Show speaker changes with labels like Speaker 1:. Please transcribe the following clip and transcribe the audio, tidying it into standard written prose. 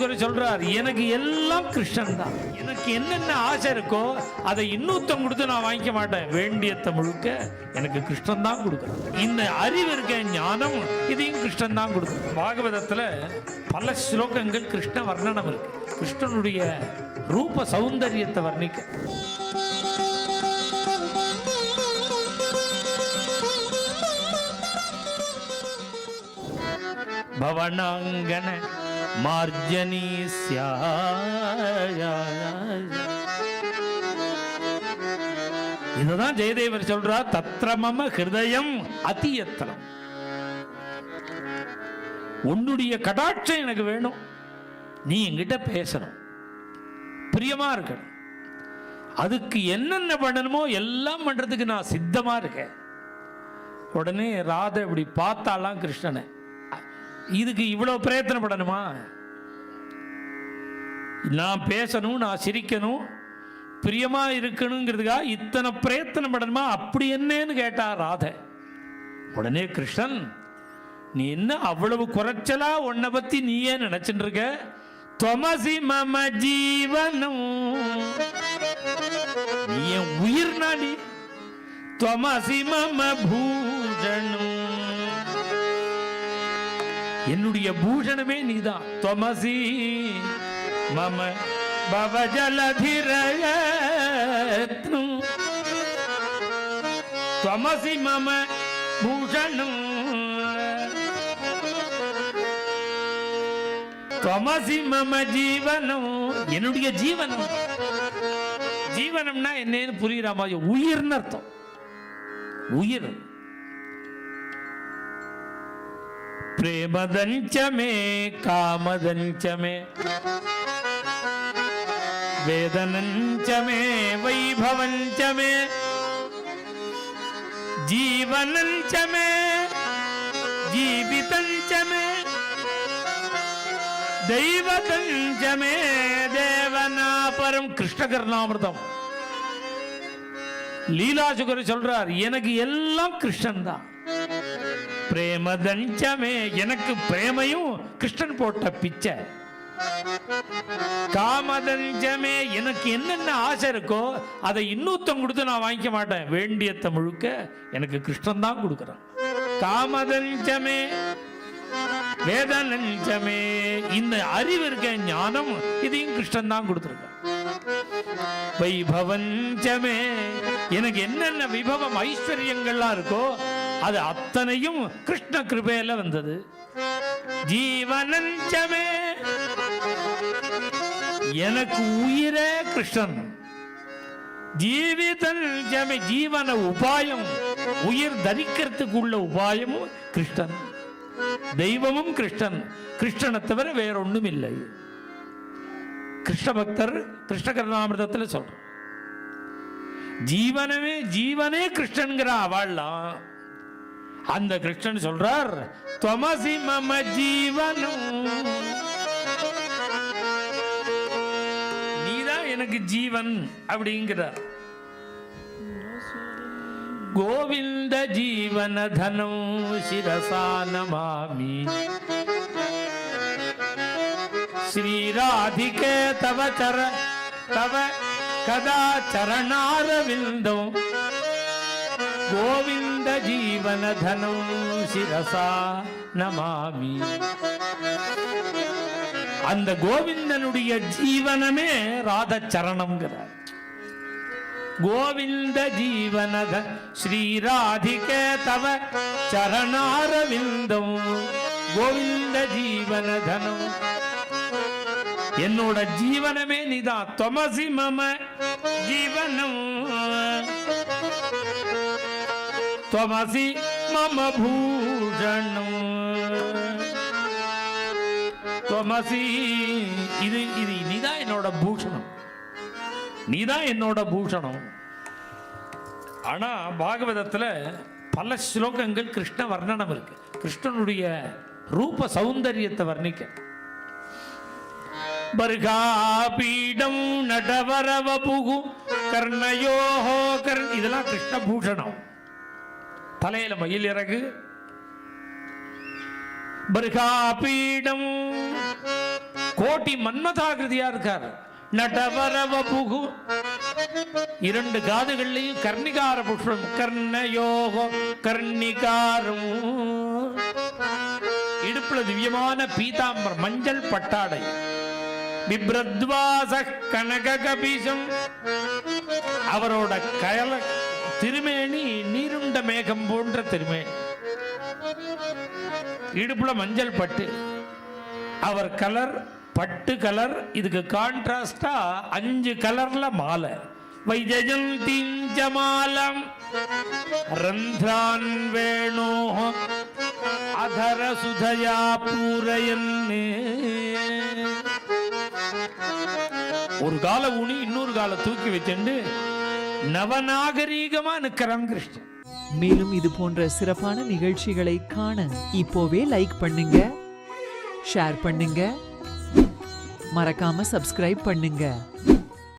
Speaker 1: லீலாசுகர் சொல்றார், எனக்கு எல்லாம் கிருஷ்ணன் தான். எனக்கு என்னென்ன ஆசை இருக்கோ அதை இன்னொருத்தம் கொடுத்து நான் வாங்கிக்க மாட்டேன். வேண்டியத்தை முழுக்க எனக்கு கிருஷ்ணன் தான் கொடுக்குறேன். இந்த அறிவு இருக்க ஞானம் இதையும் கிருஷ்ணன் தான் கொடுக்குறேன். பாகவதத்துல பல ஸ்லோகங்கள் கிருஷ்ண வர்ணனம் இருக்கு. கிருஷ்ணனுடைய ரூப சௌந்தரியத்தை வர்ணிக்க. பவனாங்கன மார்ஜனி இதுதான் ஜெயதேவர் சொல்றார், தத்ர மம ஹிருதயம் அதியத்திரம். உன்னுடைய கடாட்சம் எனக்கு வேணும், நீ என்கிட்ட பேசணும், பிரியமா இருக்கணும். அதுக்கு என்னென்ன பண்ணணுமோ எல்லாம் பண்றதுக்கு நான் சித்தமா இருக்கேன். உடனே ராதை இப்படி பார்த்தாலாம் கிருஷ்ணனை, இதுக்கு இவ்வளவு பிரயத்தனப்படணுமா? நான் பேசணும், நான் சிரிக்கணும், பிரியமா இருக்கணுங்கிறதுக்காக இத்தனை பிரயத்தனப்படணுமா? அப்படி என்னன்னு கேட்டா ராதை. உடனே கிருஷ்ணன், நீ என்ன அவ்வளவு குறைச்சலா உன்னை பத்தி நீயே நினைச்சுட்டு இருக்க? தொமசி மம ஜீவனம், நீ என் உயிர் நாடி. தொமசி மம பூஷணம், என்னுடைய பூஷணமே நீதான். தொமசி மம பவஜலதிரயத்னம், தொமசி மம பூஷணம், தொமசி மம ஜீவனம், என்னுடைய ஜீவனம். ஜீவனம்னா என்னன்னு புரியுற மாதிரி, உயிர்னு அர்த்தம். உயிர். பிரேமதஞ்சமே காமதஞ்சமே வேதனஞ்சமே வைபவஞ்சமே ஜீவனஞ்சமே ஜீவிதஞ்சமே தெய்வதஞ்சமே தேவனாபரம். கிருஷ்ணகர்ணாமிர்தம். லீலாசுகர் சொல்றார், எனக்கு எல்லாம் கிருஷ்ணன் தான். பிரேமதஞ்சமே, எனக்கு பிரேமையும் கிருஷ்ணன் போட்ட பிச்சை. காமதஞ்சமே, எனக்கு என்னென்ன ஆசை இருக்கோ அதை இன்னொருத்தம் கொடுத்து நான் வாங்கிக்க மாட்டேன். வேண்டியத்தை முழுக்க எனக்கு கிருஷ்ணன் தான் கொடுக்குறான். காமதஞ்சமே வேதனஞ்சமே, இந்த அறிவு இருக்க ஞானம் இதையும் கிருஷ்ணன் தான் கொடுத்துருக்கான். வைபவஞ்சமே, எனக்கு என்னென்ன விபவம் ஐஸ்வர்யங்கள்லாம் இருக்கோ அது அத்தனையும் கிருஷ்ண கிருபையில வந்தது. ஜீவனஞ்சமே, எனக்கு உயிரே கிருஷ்ணன். ஜீவிதஞ்சமே, ஜீவன உபாயம், உயிர் தரிக்கிறதுக்கு உள்ள உபாயமும் கிருஷ்ணன். தெய்வமும் கிருஷ்ணன். கிருஷ்ணனை தவிர வேற ஒண்ணும் இல்லை. கிருஷ்ண பக்தர் கிருஷ்ணகர்ணாமிர்தத்தில் சொல்ற, ஜீவனமே ஜீவனே கிருஷ்ணன்கிற அவள்லாம். அந்த கிருஷ்ணன் சொல்றார், தொமசி மம ஜீவனம், நீதான் எனக்கு ஜீவன் அப்படிங்கிறார். கோவிந்த ஜீவன தனம் சிரசா நமாமி ஸ்ரீராதிகே தவ சர தவ கதா சரணாரவிந்தம். கோவிந்த ஜீவன தனம் சிரசா நமாமி. அந்த கோவிந்தனுடைய ஜீவனமே ராத சரணம்ங்கிறார். கோவிந்த ஜீவனத ஸ்ரீராதிகே தவ சரணாரவிந்தம். கோவிந்த ஜீவனதனம், என்னோட ஜீவனமே நீதான். தொமசி மம ஜீவனம், தொமசி மம பூஷணம். தொமசி, இது நீதான் என்னோட பூஷணம், நீதான் என்னோட பூஷணம். ஆனா பாகவதத்துல பல ஸ்லோகங்கள் கிருஷ்ண வர்ணனம் இருக்கு. கிருஷ்ணனுடைய ரூப சௌந்தரியத்தை வர்ணிக்க. பர்காபீடம் நடவரவபுகு கர்ணயோஹோ இதெல்லாம் கிருஷ்ண பூஷணம். தலையில மயில் இறகு. பர்காபீடம் கோட்டி மன்மதாகிருதியா இருக்கார். நடவரவ புகு 2 காதுகள்லையும் கர்ணிகார புஷ்பம், கர்ணயோகம் கர்ணிகாரம். இடுப்புல திவ்யமான பீதாம்பரம் மஞ்சள் பட்டாடை. பிப்ரத்வாச கனக கபீசம், அவரோட கயல திருமேனி நீருண்ட மேகம் போன்ற திருமேனி. இடுப்புல மஞ்சள் பட்டு, அவர் கலர் பட்டு கலர். இதுக்கு கான்ட்ராஸ்டா 5 கலர்ல மாலை. வைஜயந்திஞ்சமாலம் ரந்த்ரான் வேணோ அதர சுதயா பூரயன்னே. ஒரு கால ஊனி இன்னொரு கால தூக்கி வச்சுண்டு நவநாகரீகமா நிற்கிறான் கிருஷ்ணன்.
Speaker 2: மேலும் இது போன்ற சிறப்பான நிகழ்ச்சிகளை காண இப்போவே லைக் பண்ணுங்க, ஷேர் பண்ணுங்க, மறக்காம சப்ஸ்கிரைப் பண்ணுங்க.